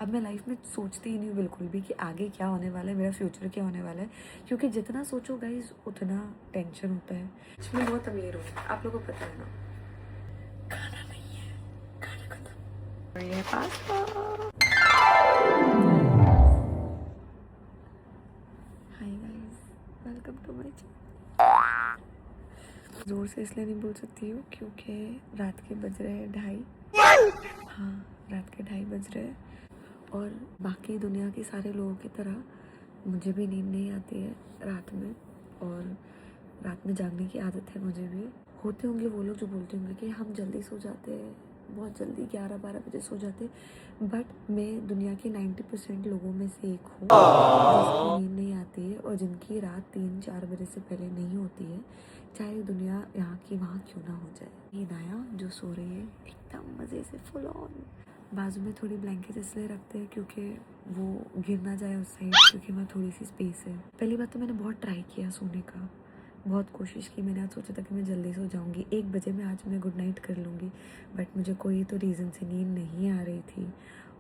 अब मैं लाइफ में सोचती ही नहीं हूँ बिल्कुल भी कि आगे क्या होने वाला है, मेरा फ्यूचर क्या होने वाला है, क्योंकि जितना सोचो गाइस उतना टेंशन होता है। मैं बहुत अमीर हूँ, आप लोगों को पता है ना। खाना नहीं है, खाना खत्म। ये pasta. Hi guys, welcome to my channel. जोर से इसलिए नहीं बोल सकती हूँ क्योंकि रात के बज रहे हैं 2:30। हाँ, रात के 2:30 बज रहे हैं और बाकी दुनिया के सारे लोगों की तरह मुझे भी नींद नहीं आती है रात में, और रात में जागने की आदत है मुझे भी। होते होंगे वो लोग जो बोलते होंगे कि हम जल्दी सो जाते हैं, बहुत जल्दी 11-12 बजे सो जाते, बट मैं दुनिया के 90% लोगों में से एक हूँ जिसको नींद नहीं आती है और जिनकी रात 3-4 बजे से पहले नहीं होती है, चाहे दुनिया यहाँ की वहाँ क्यों ना हो जाए। नींद आया जो सो रही है एकदम मज़े से फुल ऑन। बाजू में थोड़ी ब्लैंकेट इसलिए रखते हैं क्योंकि वो गिर ना जाए उस साइड, क्योंकि वहाँ थोड़ी सी स्पेस है। पहली बात तो मैंने बहुत ट्राई किया सोने का, बहुत कोशिश की मैंने। आज सोचा था कि मैं जल्दी सो जाऊंगी, 1 बजे में आज मैं गुड नाइट कर लूँगी, बट मुझे कोई तो रीज़न से नींद नहीं आ रही थी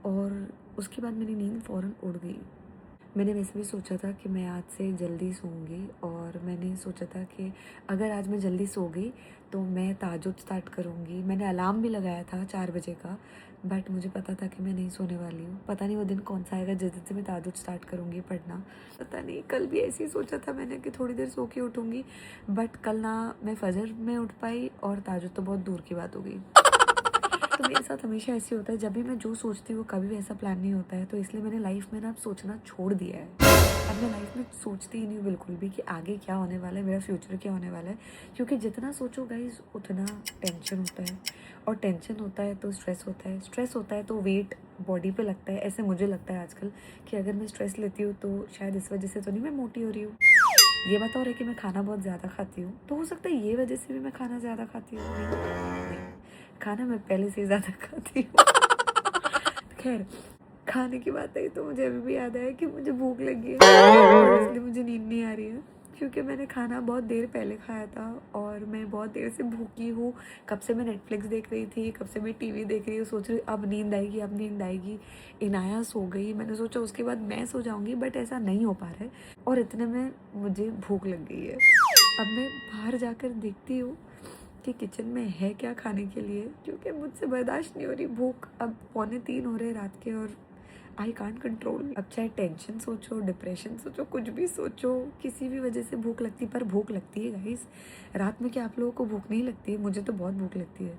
और उसके बाद मेरी नींद फ़ौरन उड़ गई। मैंने वैसे भी सोचा था कि मैं आज से जल्दी सोऊंगी और मैंने सोचा था कि अगर आज मैं जल्दी सो गई तो मैं ताजुद स्टार्ट करूंगी। मैंने अलार्म भी लगाया था 4 बजे का, बट मुझे पता था कि मैं नहीं सोने वाली हूँ। पता नहीं वो दिन कौन सा आएगा जिस दिन से मैं ताजुद स्टार्ट करूँगी पढ़ना, पता नहीं। कल भी ऐसे ही सोचा था मैंने कि थोड़ी देर सो के उठूँगी, बट कल ना मैं फजर में उठ पाई और ताजुद तो बहुत दूर की बात हो गई। तो मेरे साथ हमेशा ऐसे होता है, जब भी मैं जो सोचती हूँ कभी भी ऐसा प्लान नहीं होता है, तो इसलिए मैंने लाइफ में ना अब सोचना छोड़ दिया है। अब मैं लाइफ में सोचती ही नहीं हूँ बिल्कुल भी कि आगे क्या होने वाला है, मेरा फ्यूचर क्या होने वाला है, क्योंकि जितना सोचो गाइस उतना टेंशन होता है, और टेंशन होता है तो स्ट्रेस होता है, स्ट्रेस होता है तो वेट बॉडी पे लगता है। ऐसे मुझे लगता है आजकल कि अगर मैं स्ट्रेस लेती हूँ तो शायद इस वजह से तो नहीं मैं मोटी हो रही हूँ। ये बात और है कि मैं खाना बहुत ज़्यादा खाती हूँ, तो हो सकता है ये वजह से भी मैं खाना ज़्यादा खाती हूँ। नहीं, खाना मैं पहले से ही ज़्यादा खाती हूँ। खैर, खाने की बात आई तो मुझे अभी भी याद आया कि मुझे भूख लगी है और इसलिए मुझे नींद नहीं आ रही है, क्योंकि मैंने खाना बहुत देर पहले खाया था और मैं बहुत देर से भूखी हूँ। कब से मैं नेटफ्लिक्स देख रही थी, कब से मैं टीवी देख रही हूँ, सोच रही अब नींद आएगी, अब नींद आएगी। इनाया सो गई, मैंने सोचा उसके बाद मैं सो जाऊँगी, बट ऐसा नहीं हो पा रहा है और इतने में मुझे भूख लग गई है। अब मैं बाहर जाकर देखती हूँ कि किचन में है क्या खाने के लिए, क्योंकि मुझसे बर्दाश्त नहीं हो रही भूख। अब 2:45 हो रहे रात के और आई कांट कंट्रोल। अब चाहे टेंशन सोचो, डिप्रेशन सोचो, कुछ भी सोचो, किसी भी वजह से भूख लगती है, पर भूख लगती है गाइस। रात में क्या आप लोगों को भूख नहीं लगती है? मुझे तो बहुत भूख लगती है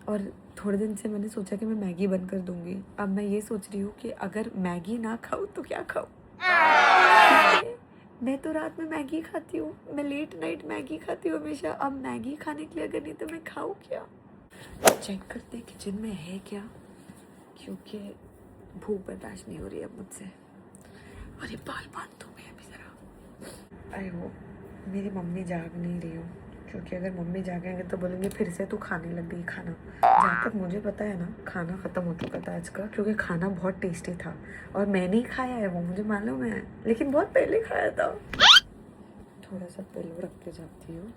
और थोड़े दिन से मैंने सोचा कि मैं मैगी बंद कर दूंगी। अब मैं ये सोच रही हूँ कि अगर मैगी ना खाऊँ तो क्या खाऊँ। मैं तो रात में मैगी खाती हूँ, मैं लेट नाइट मैगी खाती हूँ हमेशा। अब मैगी खाने के लिए अगर नहीं तो मैं खाऊँ क्या? चेक करते किचन में है क्या, क्योंकि भूख बर्दाश्त नहीं हो रही अब मुझसे। अरे बाल बांध दो मैं अभी जरा। आई होप मेरी मम्मी जाग नहीं रही हो, क्योंकि अगर मम्मी जागेंगे तो बोलेंगे फिर से तू खाने लग गई खाना। जहाँ तक मुझे पता है ना, खाना ख़त्म हो चुका था आज का, क्योंकि खाना बहुत टेस्टी था और मैंने ही खाया है वो, मुझे मालूम है, लेकिन बहुत पहले खाया था। थोड़ा सा पिलो रख के जाती हूँ,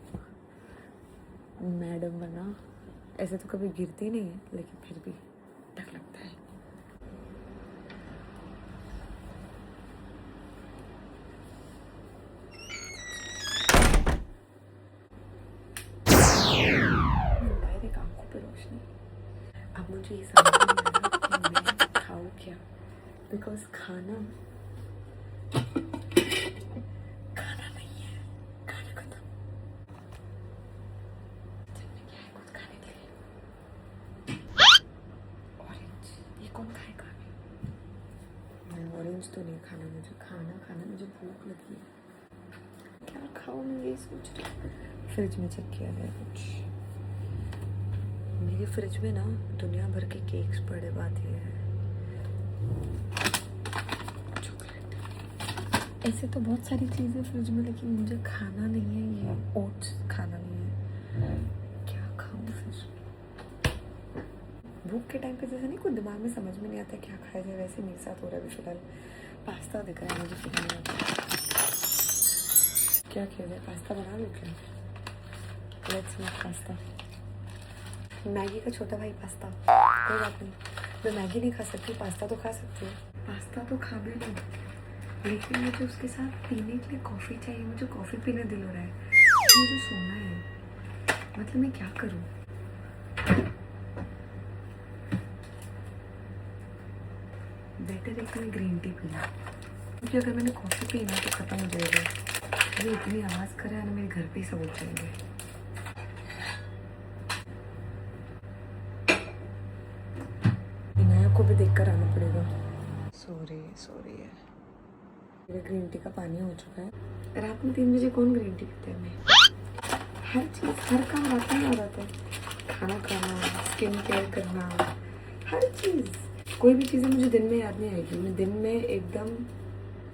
मैडम बना। ऐसे तो कभी गिरती नहीं है, लेकिन फिर भी डर लगता है। डायरेक्ट आंखों पे रोशनी। अब मुझे ये समझ नहीं आ रहा कि मैं खाऊँ क्या, बिकॉज खाना नहीं है, खाना खत्म। किचन में क्या है कुछ खाने के लिए? ऑरेंज, ये कौन खाएगा अभी? नहीं, ऑरेंज तो नहीं खाना मुझे, खाना मुझे भूख लगी है। क्या खाऊँ मैं ये सोच रही हूँ। फ्रिज में चेक किया जाए कुछ। मेरे फ्रिज में ना दुनिया भर के केक्स पड़े, बात ये है। चॉकलेट, ऐसे तो बहुत सारी चीज़ें फ्रिज में, लेकिन मुझे खाना नहीं है, ये ओट्स खाना नहीं है। क्या खाऊं फिर? भूख के टाइम पे जैसे नहीं कुछ दिमाग में समझ में नहीं आता क्या खाया जाए, वैसे मेरे साथ हो रहा है अभी फिलहाल। पास्ता दिख रहा है मुझे, फिर नहीं आता क्या किया जाए। पास्ता बना लो क्या? Let's make pasta. मैगी का छोटा भाई पास्ता, कोई बात नहीं। मैं मैगी नहीं खा सकती, पास्ता तो खा सकती हूँ। पास्ता तो खा भी लूँ, लेकिन मुझे उसके साथ पीने के लिए कॉफ़ी चाहिए। मुझे कॉफ़ी पीने दिल हो रहा है, मुझे सोना है। मतलब मैं क्या करूँ? बेटर है कि मैं ग्रीन टी पी लूँ, क्योंकि अगर मैंने कॉफ़ी पी ना तो ख़त्म हो जाएगा। ये इतनी आवाज़ कर रहा है ना, मेरे घर पे ही सब उठ जाएंगे। इनाया को भी देख कर आना पड़ेगा। सॉरी है। मेरे ग्रीन टी का पानी हो चुका है। रात में 3 बजे कौन ग्रीन टी पीते हैं? मैं हर चीज़, हर काम रात में हो जाता है। खाना खाना, स्किन केयर करना, हर चीज़। कोई भी चीज़ें मुझे दिन में याद नहीं आएगी। मैं दिन में एकदम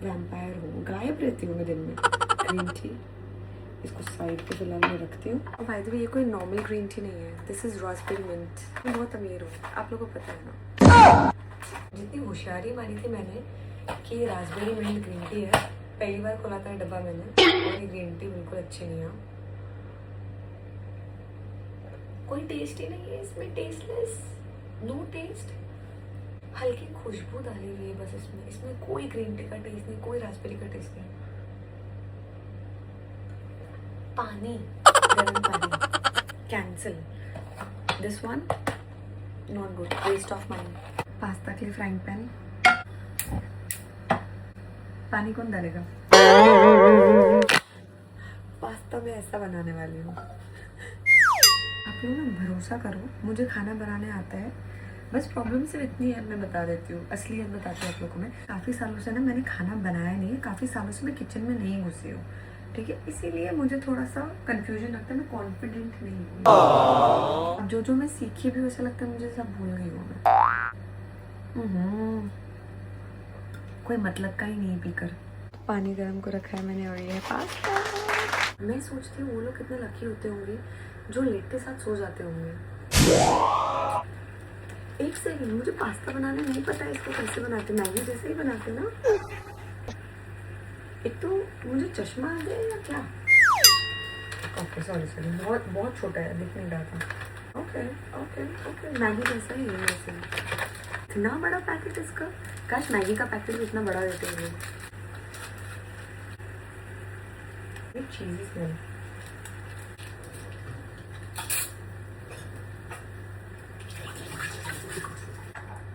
वैम्पायर हूँ, गायब रहती हूँ मैं दिन में। ग्रीन टी इसको साइड पे फिलहाल मैं रखती हूँ। और बाय द वे ये कोई नॉर्मल ग्रीन टी नहीं है, दिस इज़ रास्पबेरी मिंट। मैं बहुत अमीर हूँ, आप लोगों को पता है ना। जितनी होशियारी मारी थी मैंने कि ये रास्पबेरी मिंट ग्रीन टी है, पहली बार खोला था डब्बा मैंने, और ये ग्रीन टी बिल्कुल अच्छी नहीं है। कोई टेस्ट ही नहीं है इसमें, टेस्टलेस, नो टेस्ट। हल्की खुशबू डाली हुई है बस इसमें कोई ग्रीन टी का टेस्ट नहीं, कोई रास्पबेरी का टेस्ट नहीं। पानी, गर्म पानी, cancel. This one not good, waste of money. Pasta के लिए फ्राइंग पैन, पानी कौन डालेगा? पास्ता मैं ऐसा बनाने वाली हूँ। आप लोग ना भरोसा करो, मुझे खाना बनाने आता है। बस प्रॉब्लम सिर्फ इतनी है, मैं बता देती हूँ, असलियत बताती हूँ आप लोगों को। मैं काफ़ी सालों से ना मैंने खाना बनाया नहीं है, काफ़ी सालों से मैं किचन में नहीं घुसी हूँ, ठीक है? इसीलिए मुझे थोड़ा सा कंफ्यूजन लगता है, मैं कॉन्फिडेंट नहीं हूँ। अब जो मैं सीखी भी वैसा लगता है मुझे सब भूल गई हूँ मैं। कोई मतलब का ही नहीं पीकर। पानी गर्म को रखा है मैंने, और ये पास्ता। मैं सोचती हूँ वो लोग कितने लकी होते होंगे जो लेट के साथ सो जाते होंगे। एक सेकंड, मुझे पास्ता बनाना नहीं पता है, इसको कैसे बनाते? मैगी जैसे ही बनाते ना? एक तो मुझे चश्मा आ गया या क्या? ओके सॉरी, बहुत बहुत छोटा है, दिख नहीं रहा था। ओके मैगी जैसा ही है वैसे। इतना बड़ा पैकेट इसका, काश मैगी का पैकेट भी इतना बड़ा देते हैं। चीज़ी स्मेल।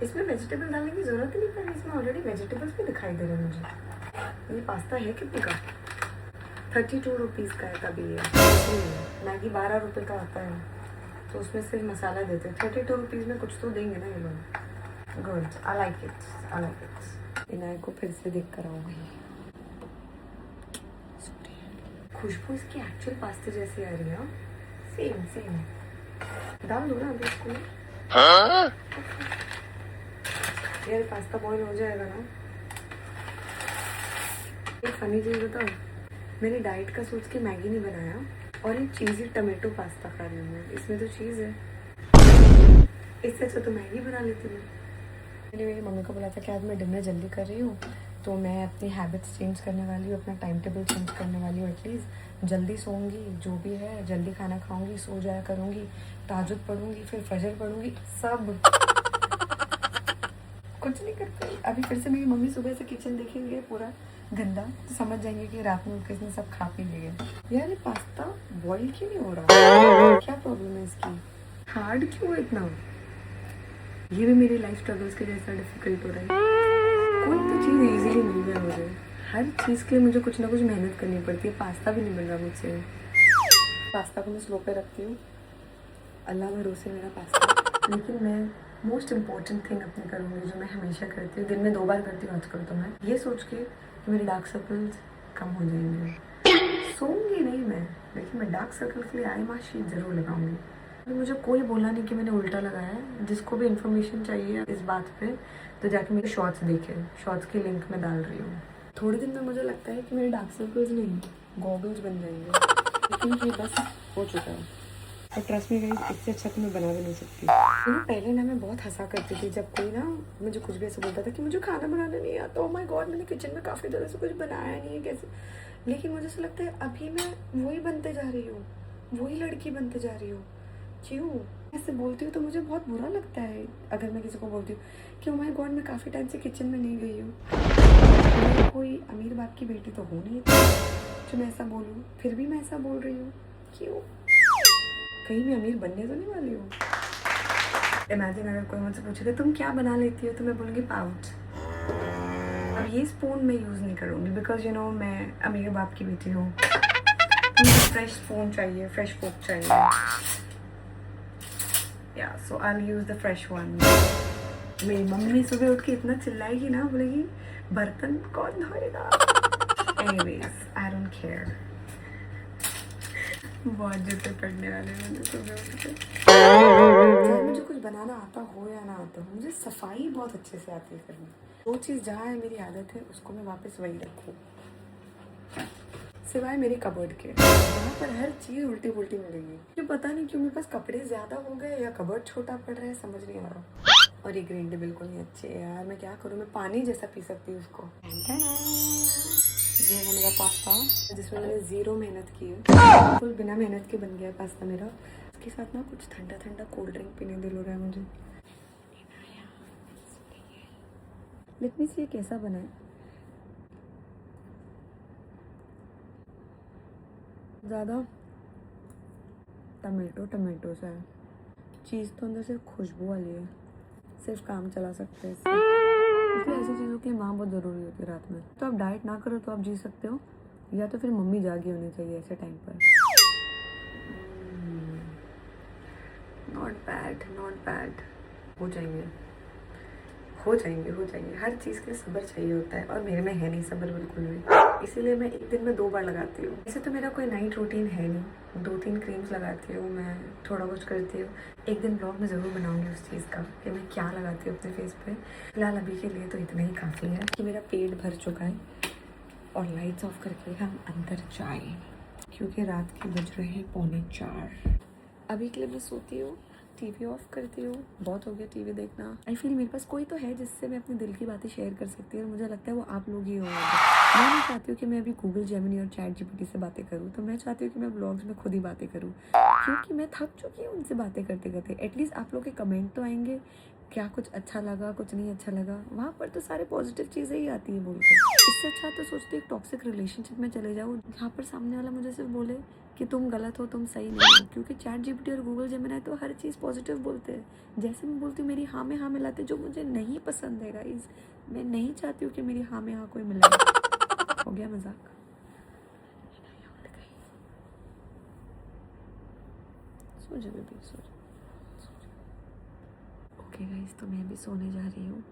इसमें वेजिटेबल डालने की जरूरत ही नहीं पड़ी, इसमें ऑलरेडी वेजिटेबल्स भी दिखाई दे रहे हैं मुझे। ये पास्ता है कितने का? 32 रुपीज़ का है तभी ये। मैगी 12 रुपये का आता है, तो उसमें सिर्फ मसाला देते हैं। 32 रुपीज़ में कुछ तो देंगे ना ये लोग। Good, I like it. इनाय को फिर से देख कर आऊँगी। खुशबू इसकी एक्चुअल पास्ता जैसी आ रही है। सेम डाल दो ना अभी इसको। यार पास्ता बॉईल हो जाएगा ना। एक फनी चीज़ बताओ, मैंने डाइट का सोच के मैगी नहीं बनाया और एक चीज़ी टमाटो पास्ता खा रही हूँ मैं। इसमें तो चीज़ है, इससे अच्छा तो मैगी बना लेती हूँ। मैंने मेरी मम्मी को बोला था कि आज मैं डिनर जल्दी कर रही हूँ, तो मैं अपनी हैबिट्स चेंज करने वाली हूँ, अपना टाइम टेबल चेंज करने वाली हूँ। एटलीस्ट जल्दी सोऊंगी, जो भी है जल्दी खाना खाऊंगी, सो जाया करूँगी, ताजुद पढ़ूंगी, फिर फजर पढ़ूंगी, सब कुछ नहीं कर पाई। अभी फिर से मेरी मम्मी सुबह से किचन देखेंगे पूरा गंदा, तो समझ जाएंगे कि रात में उठकर इसने सब खा पी लिया। यार ये पास्ता बॉईल क्यों नहीं हो रहा? क्या प्रॉब्लम है इसकी? हार्ड क्यों है इतना? ये भी मेरी लाइफ स्ट्रगल्स के जैसा डिफिकल्ट हो रहा है। कोई तो चीज़ इजीली मिल जाए मुझे, हर चीज़ के लिए मुझे कुछ ना कुछ मेहनत करनी पड़ती है। पास्ता भी नहीं मिल रहा मुझसे। पास्ता को मैं स्लो पे रखती हूँ, अल्लाह भरोसे मेरा पास्ता। लेकिन मैं मोस्ट इम्पॉर्टेंट थिंग अपनी करूँगी, जो मैं हमेशा करती हूँ, दिन में 2 बार करती हूँ आजकल, तो मैं ये सोच के कि मेरे डार्क सर्कल्स कम हो जाएंगे। सोऊंगी नहीं मैं, लेकिन मैं डार्क सर्कल के लिए आई मास्क शीट ज़रूर लगाऊंगी। तो मुझे कोई बोला नहीं कि मैंने उल्टा लगाया है। जिसको भी इन्फॉर्मेशन चाहिए इस बात पे, तो जाके मेरे शॉर्ट्स देखे, शॉर्ट्स की लिंक मैं डाल रही हूँ। थोड़े दिन में मुझे लगता है कि मेरे डार्क सर्कल्स नहीं, गॉगल्स बन जाएंगे, लेकिन ये बस हो चुका है। और ट्रस्ट में गाइस, इससे अच्छा तो मैं बना भी नहीं सकती। तो पहले ना मैं बहुत हंसा करती थी जब कोई ना मुझे कुछ भी ऐसे बोलता था कि मुझे खाना बनाना नहीं आता। ओह माय गॉड, मैंने किचन में काफ़ी देर से कुछ बनाया नहीं है, कैसे? लेकिन मुझे ऐसा लगता है अभी मैं वही बनते जा रही हूँ, वही लड़की बनते जा रही हूँ। क्यों? ऐसे बोलती हूँ तो मुझे बहुत बुरा लगता है अगर मैं किसी को बोलती हूँ कि ओ माय गॉड मैं काफ़ी टाइम से किचन में नहीं गई हूँ। मैं कोई अमीर बाप की बेटी तो हो नहीं जो मैं ऐसा बोलूँ, फिर भी मैं ऐसा बोल रही हूँ। क्यों? कहीं मैं अमीर बनने तो नहीं वाली हूँ। इमेजिन अगर कोई मुझसे पूछेगा तुम क्या बना लेती हो, तो मैं बोलूँगी पाउच। अब ये स्पून मैं यूज़ नहीं करूँगी बिकॉज यू नो मैं अमीर बाप की बेटी हूँ। मुझे फ्रेश स्पून चाहिए, फ्रेश फोक चाहिए। Yeah so I use the fresh one. मेरी मम्मी सुबह उठ के इतना चिल्लाएगी ना, बोलेगी बर्तन कौन धोएगा। Anyways I don't care. बहुत जूते पड़ने वाले मुझे सुबह उठ के। चाहे मुझे कुछ बनाना आता हो या ना आता हो, मुझे सफाई बहुत अच्छे से आती है करनी। जो चीज़ जहाँ है मेरी आदत है उसको मैं वापस वही रखूँ, सिवाय मेरे कबर्ड के। वहाँ पर हर चीज़ उल्टी पुल्टी मिलेगी। मुझे पता नहीं क्यों मेरे पास कपड़े ज़्यादा हो गए या कबर्ड छोटा पड़ रहा है, समझ नहीं आ रहा। और ये ग्रीन टी बिल्कुल नहीं अच्छी है यार, मैं क्या करूँ, मैं पानी जैसा पी सकती हूँ उसको। ये है मेरा पास्ता जिसमें मैंने ज़ीरो मेहनत की है, बिल्कुल बिना मेहनत के बन गया है पास्ता मेरा। इसके साथ ना कुछ ठंडा ठंडा कोल्ड ड्रिंक पीने दिल हो रहा है मुझे। लेट मी सी ये कैसा बना है। ज़्यादा टमेटो टमेटो सा है, चीज़ तो अंदर सिर्फ खुशबू वाली है, सिर्फ काम चला सकते हैं इससे। इसलिए ऐसी चीज़ों की माँ बहुत ज़रूरी होती है रात में। तो आप डाइट ना करो तो आप जी सकते हो, या तो फिर मम्मी जागी होनी चाहिए ऐसे टाइम पर। Not bad not bad. हो जाएंगे हो जाएंगे हो जाएंगे। हर चीज़ के लिए सब्र चाहिए होता है और मेरे में है नहीं सब्र बिल्कुल भी, इसीलिए मैं एक दिन में 2 बार लगाती हूँ। ऐसे तो मेरा कोई नाइट रूटीन है नहीं, 2-3 क्रीम्स लगाती हूँ मैं, थोड़ा कुछ करती हूँ। एक दिन ब्लॉग में ज़रूर बनाऊंगी उस चीज़ का कि मैं क्या लगाती हूँ अपने फेस पे। फिलहाल अभी के लिए तो इतना ही काफ़ी है कि मेरा पेट भर चुका है और लाइट्स ऑफ करके हम अंदर जाएं क्योंकि रात के बज रहे हैं 3:45। अभी के लिए मैं सोती हूँ, टीवी ऑफ करती हूँ, बहुत हो गया टीवी देखना। आई फील मेरे पास कोई तो है जिससे मैं अपने दिल की बातें शेयर कर सकती हूँ और मुझे लगता है वो आप लोग ही हो। मैं नहीं चाहती हूँ कि मैं अभी गूगल जेमिनी और चैट जीपीटी से बातें करूँ, तो मैं चाहती हूँ कि मैं ब्लॉग्स में खुद ही बातें करूँ क्योंकि मैं थक चुकी हूँ उनसे बातें करते करते। एटलीस्ट आप लोग के कमेंट तो आएंगे, क्या कुछ अच्छा लगा कुछ नहीं अच्छा लगा, वहाँ पर तो सारे पॉजिटिव चीज़ें ही आती है बोल के। इससे अच्छा तो सोचती हूँ एक टॉक्सिक रिलेशनशिप में चले जाऊँ जहाँ पर सामने वाला मुझे सिर्फ बोले कि तुम गलत हो, तुम सही नहीं हो। क्योंकि चैट जीपीटी और गूगल जेमिनी तो हर चीज़ पॉजिटिव बोलते हैं। जैसे मैं बोलती हूँ मेरी हाँ में हाँ मिलाते, जो मुझे नहीं पसंद है गाइस। मैं नहीं चाहती हूँ कि मेरी हाँ में हाँ कोई मिलाए। हो गया मजाक। सो जा बेबी सो जा। ओके गाइस, तो मैं भी सोने जा रही हूँ।